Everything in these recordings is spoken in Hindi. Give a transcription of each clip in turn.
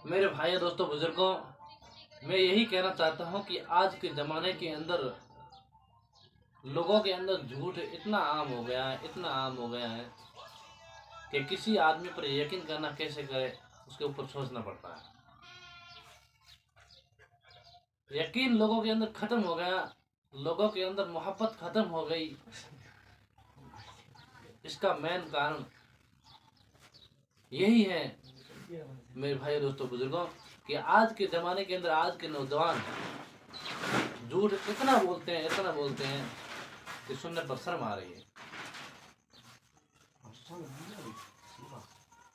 मेरे भाई दोस्तों बुजुर्गों, मैं यही कहना चाहता हूँ कि आज के ज़माने के अंदर लोगों के अंदर झूठ इतना आम हो गया है, इतना आम हो गया है कि किसी आदमी पर यकीन करना कैसे करे उसके ऊपर सोचना पड़ता है। यकीन लोगों के अंदर खत्म हो गया, लोगों के अंदर मोहब्बत खत्म हो गई। इसका मेन कारण यही है मेरे भाई दोस्तों बुजुर्गों कि आज के ज़माने के अंदर आज के नौजवान झूठ इतना बोलते हैं कि सुनने पर शर्म आ रही है।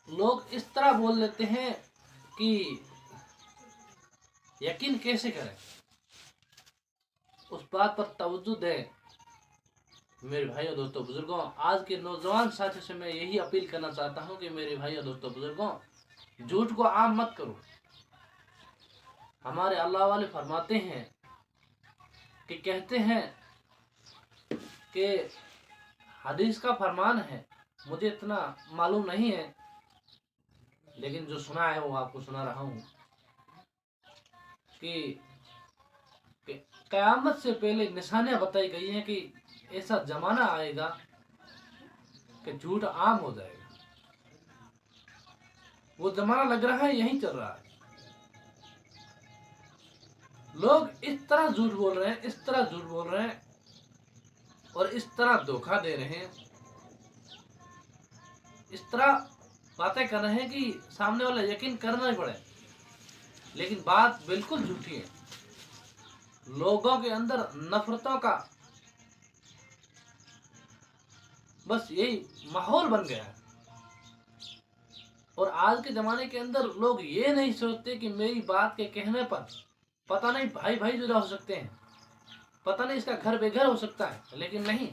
लोग इस तरह बोल लेते हैं कि यकीन कैसे करें, उस बात पर तवज्जो दें। मेरे भाइयों दोस्तों बुजुर्गों, आज के नौजवान साथियों से मैं यही अपील करना चाहता हूं कि मेरे भाइयों दोस्तों बुजुर्गों, झूठ को आम मत करो। हमारे अल्लाह वाले फरमाते हैं कि कहते हैं कि हदीस का फरमान है, मुझे इतना मालूम नहीं है लेकिन जो सुना है वो आपको सुना रहा हूँ कि क़यामत से पहले निशानियां बताई गई हैं कि ऐसा जमाना आएगा कि झूठ आम हो जाएगा। वो जमाना लग रहा है यही चल रहा है। लोग इस तरह झूठ बोल रहे हैं, इस तरह झूठ बोल रहे हैं और इस तरह धोखा दे रहे हैं, इस तरह बातें कर रहे हैं कि सामने वाला यकीन करना ही पड़े। लेकिन बात बिल्कुल झूठी है। लोगों के अंदर नफरतों का बस यही माहौल बन गया है। और आज के ज़माने के अंदर लोग ये नहीं सोचते कि मेरी बात के कहने पर पता नहीं भाई भाई जुदा हो सकते हैं, पता नहीं इसका घर बेघर हो सकता है, लेकिन नहीं,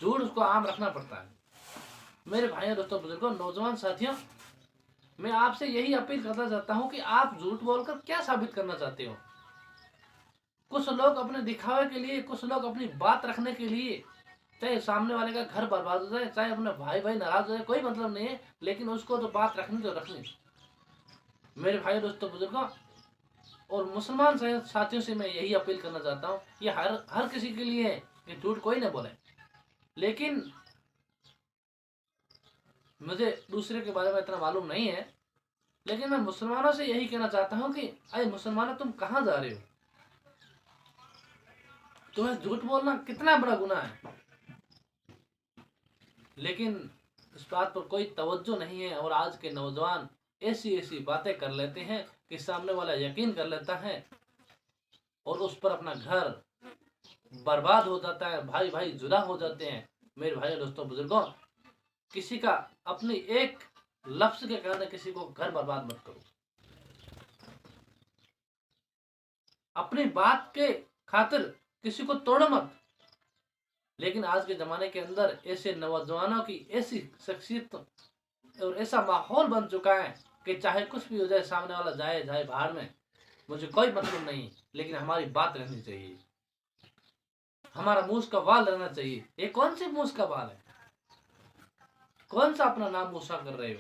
झूठ उसको आम रखना पड़ता है। मेरे भाइयों दोस्तों बुजुर्गों, नौजवान साथियों, मैं आपसे यही अपील करना चाहता हूँ कि आप झूठ बोलकर क्या साबित करना चाहते हो। कुछ लोग अपने दिखावे के लिए, कुछ लोग अपनी बात रखने के लिए, चाहे सामने वाले का घर बर्बाद हो जाए, चाहे अपने भाई भाई नाराज हो जाए, कोई मतलब नहीं है, लेकिन उसको तो बात रखनी तो रखनी। मेरे भाई दोस्तों बुजुर्गों और मुसलमान साथियों से मैं यही अपील करना चाहता हूँ, ये हर किसी के लिए है कि झूठ कोई ना बोले। लेकिन मुझे दूसरे के बारे में इतना मालूम नहीं है, लेकिन मैं मुसलमानों से यही कहना चाहता हूँ कि अरे मुसलमानों, तुम कहाँ जा रहे हो? तुम्हें झूठ बोलना कितना बड़ा गुनाह है, लेकिन इस बात पर कोई तवज्जो नहीं है। और आज के नौजवान ऐसी ऐसी बातें कर लेते हैं कि सामने वाला यकीन कर लेता है और उस पर अपना घर बर्बाद हो जाता है, भाई भाई जुदा हो जाते हैं। मेरे भाई दोस्तों बुजुर्गों, किसी का अपनी एक लफ्ज के कारण किसी को घर बर्बाद मत करो। अपनी बात के खातिर किसी को तोड़ो मत। लेकिन आज के ज़माने के अंदर ऐसे नौजवानों की ऐसी शख्सियत और ऐसा माहौल बन चुका है कि चाहे कुछ भी हो जाए, सामने वाला जाए जाए बाहर में, मुझे कोई मतलब नहीं, लेकिन हमारी बात रहनी चाहिए, हमारा मूस का बाल रहना चाहिए। ये कौन सी मूस का बाल है? कौन सा अपना नाम मूसा कर रहे हो?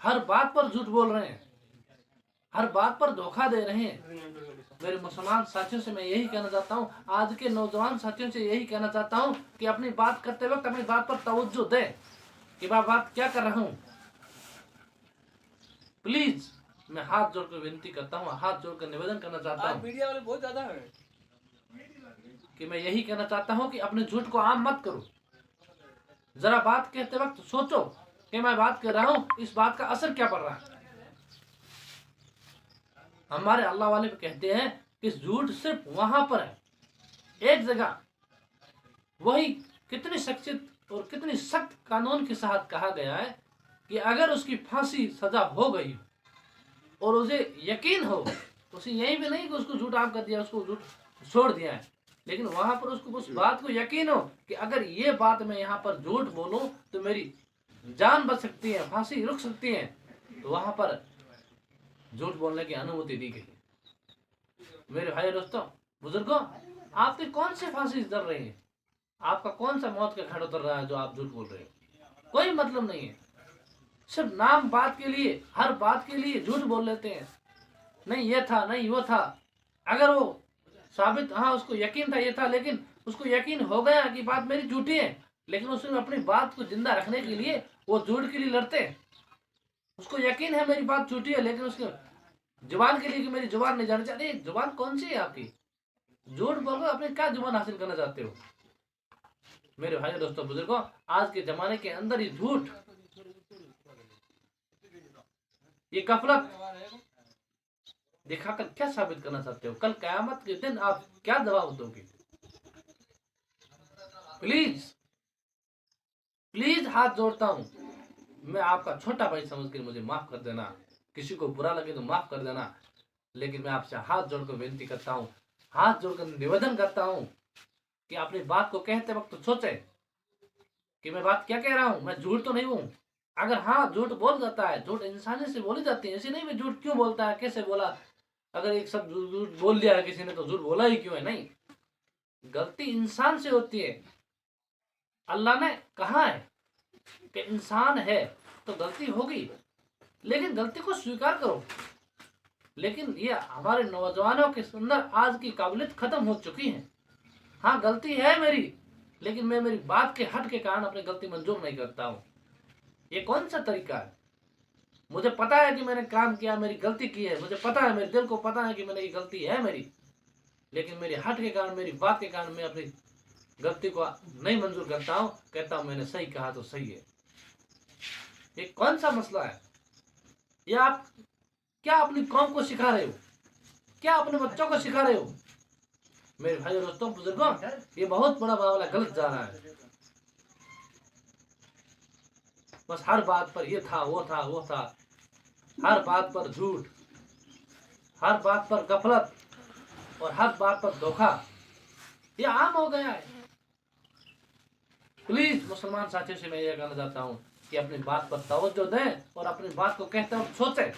हर बात पर झूठ बोल रहे हैं, हर बात पर धोखा दे रहे हैं। मेरे मुसलमान साथियों से मैं यही कहना चाहता हूँ, आज के नौजवान साथियों से यही कहना चाहता हूँ कि अपनी बात करते वक्त अपनी बात पर तवज्जो दे कि मैं बात क्या कर रहा हूँ। प्लीज मैं हाथ जोड़कर विनती करता हूँ, हाथ जोड़कर निवेदन करना चाहता हूँ, मीडिया वाले बहुत ज्यादा है कि मैं यही कहना चाहता हूँ कि अपने झूठ को आम मत करो। जरा बात कहते वक्त सोचो कि मैं बात कर रहा हूँ, इस बात का असर क्या पड़ रहा है। हमारे अल्लाह वाले कहते हैं कि झूठ सिर्फ वहां पर है, एक जगह, वही कितनी शख्सियत और कितनी सख्त कानून के साथ कहा गया है कि अगर उसकी फांसी सजा हो गई और उसे यकीन हो, तो उसे यही भी नहीं कि उसको झूठ आम कर दिया, उसको झूठ छोड़ दिया है, लेकिन वहां पर उसको उस बात को यकीन हो कि अगर ये बात मैं यहाँ पर झूठ बोलूं तो मेरी जान बच सकती है, फांसी रुक सकती है, तो वहां पर झूठ बोलने की अनुमति दी गई। मेरे भाई दोस्तों बुजुर्गों, आपकी कौन सी फांसी चल रही है? आपका कौन सा मौत का खड़ा उतर रहा है जो आप झूठ बोल रहे हो? कोई मतलब नहीं है। सिर्फ नाम बात के लिए, हर बात के लिए झूठ बोल लेते हैं। नहीं ये था, नहीं वो था। अगर वो साबित, हाँ उसको यकीन था ये था, लेकिन उसको यकीन हो गया कि बात मेरी झूठी है, लेकिन उसने अपनी बात को जिंदा रखने के लिए वो झूठ के लिए लड़ते हैं। उसको यकीन है मेरी बात झूठी है, लेकिन उसके जुबान के लिए कि मेरी जुबान नहीं जानी चाहती। जुबान कौन सी है आपकी? झूठ बोलो, अपने क्या जुबान हासिल करना चाहते हो? मेरे भाई दोस्तों बुजुर्गों, आज के जमाने के अंदर ये झूठ, ये गफलत दिखाकर क्या साबित करना चाहते हो? कल कयामत के दिन आप क्या जवाब दोगे? प्लीज प्लीज हाथ जोड़ता हूं, मैं आपका छोटा भाई समझकर मुझे माफ कर देना। किसी को बुरा लगे तो माफ कर देना, लेकिन मैं आपसे हाथ जोड़कर विनती करता हूं, हाथ जोड़कर निवेदन करता हूं कि अपनी बात को कहते वक्त तो सोचे कि मैं बात क्या कह रहा हूं। मैं झूठ तो नहीं हूं। अगर हाँ झूठ बोल जाता है, झूठ इंसानी से बोली जाती है, ऐसे नहीं मैं झूठ क्यों बोलता है, कैसे बोला, अगर एक शब्द झूठ बोल दिया है किसी ने तो झूठ बोला ही क्यों है? नहीं, गलती इंसान से होती है। अल्लाह ने कहा है कि इंसान है तो गलती होगी, लेकिन गलती को स्वीकार करो। लेकिन ये हमारे नौजवानों के अंदर आज की काबिलियत खत्म हो चुकी है। हाँ गलती है मेरी, लेकिन मैं मेरी बात के हट के कारण अपनी गलती मंजूर नहीं करता हूँ। ये कौन सा तरीका है? मुझे पता है कि मैंने काम किया, मेरी गलती की है, मुझे पता है, मेरे दिल को पता है कि मैंने ये गलती है मेरी, लेकिन मेरी हट के कारण, मेरी बात के कारण मैं अपनी गलती को नहीं मंजूर करता हूँ। कहता हूँ मैंने सही कहा तो सही है। ये कौन सा मसला है? ये आप क्या अपनी कौम को सिखा रहे हो? क्या अपने बच्चों को सिखा रहे हो? मेरे भाई दोस्तों बुजुर्गों, ये बहुत बड़ा मामला गलत जा रहा है। बस हर बात पर ये था, वो था, वो था, हर बात पर झूठ, हर बात पर गफलत और हर बात पर धोखा, ये आम हो गया है। प्लीज मुसलमान साथियों से मैं ये कहना चाहता हूँ कि अपनी बात पर तवज्जो दें और अपनी बात को कहते वक्त सोचें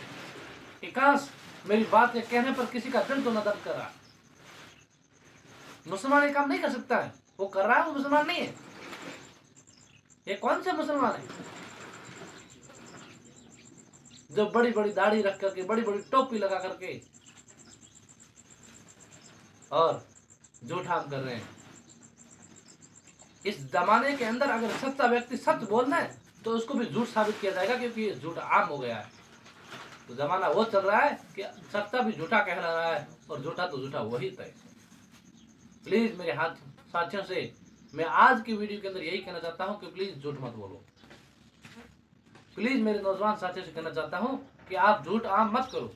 कि काश मेरी बात के कहने पर किसी का दिल तो न दर्द कर रहा। मुसलमान ये काम नहीं कर सकता है, वो कर रहा है, वो मुसलमान नहीं है। ये कौन से मुसलमान है जो बड़ी बड़ी दाढ़ी रख करके, बड़ी बड़ी टोपी लगा करके और झूठा कर रहे हैं? इस जमाने के अंदर अगर सच्चा व्यक्ति सच बोलना है तो उसको भी झूठ साबित किया जाएगा, क्योंकि ये झूठ आम हो गया है। तो जमाना वो चल रहा है कि सच्चा भी झूठा कह रहा है और झूठा तो झूठा वही तय। प्लीज मेरे हाथ साथियों से मैं आज की वीडियो के अंदर यही कहना चाहता हूं कि प्लीज झूठ मत बोलो। प्लीज मेरे नौजवान साथियों से कहना चाहता हूं कि आप झूठ आम मत करो।